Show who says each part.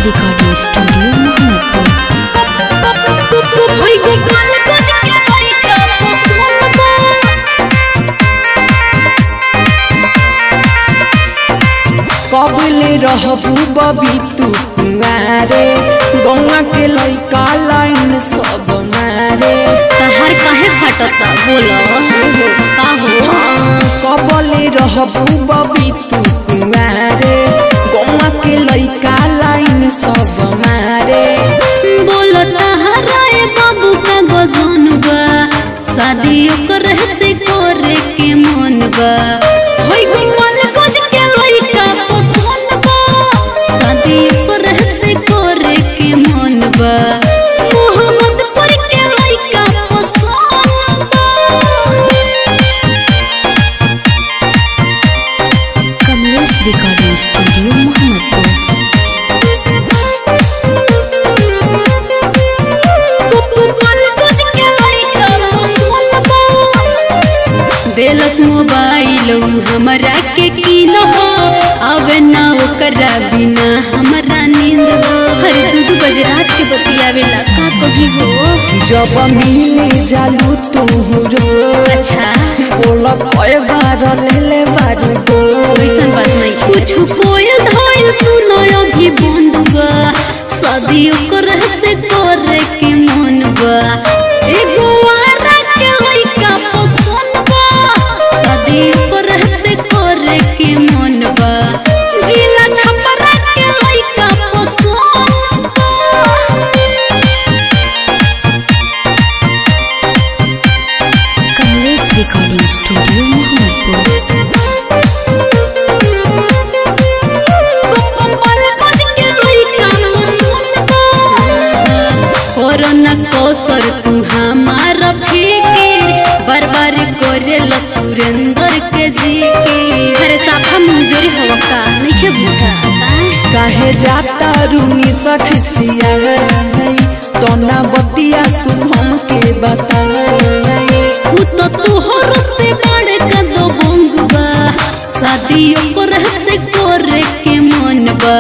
Speaker 1: Recording studio Mohammadpur.
Speaker 2: कबले रहबू बबी तू कुंवारे, गौवा के लइका लाइन सब मारे।
Speaker 1: तहार काहे फटता बोलो का हो?
Speaker 2: कबले रहबू बबी तू कुंवारे, गौवा के लइका लाइन सब मारे।
Speaker 1: बोलो तहारा ए बाबू का गजन बा, शादी ओकर से करे के मन बा। होई गोपाल गज के लइका पसंद बा, शादी ओकर से करे के मन बा। मोहम्मदपुर के लइका पसंद बा। Kamlesh recording studio Mohammadpur. देलस मोबाइल हमरा के कीन हो, अब ना ओकरा बिना हमरा नींद हो। हर 2 बजे रात के बतियावेला का कही हो।
Speaker 2: जब मिले जालू तू रो,
Speaker 1: अच्छा
Speaker 2: बोला कई बार ले बारू गो।
Speaker 1: वैसन बात नहीं, कुछ कोयल धोइल सुनो अभी बंद बा, शादी ओकर से करे के मन बा। एगो आरा के लइका पसंद बा, शादी ओकर से करे के मन बा। जिला छपरा के लइका पसंद बा। Kamlesh recording studio Mohammadpur. Corona Kausar तू हमारा फिकिर, बार कोरेल सुरेंद्र के जिकिर। अरे साफा मुंजोरी हो का नहीं के बुझा
Speaker 2: काहे जाता रूनी सखसिया तोना बतिया शुभम के बता।
Speaker 1: तो तोहर से बड़े कदो बंगवा, शादी ओकर से करे के मन बा।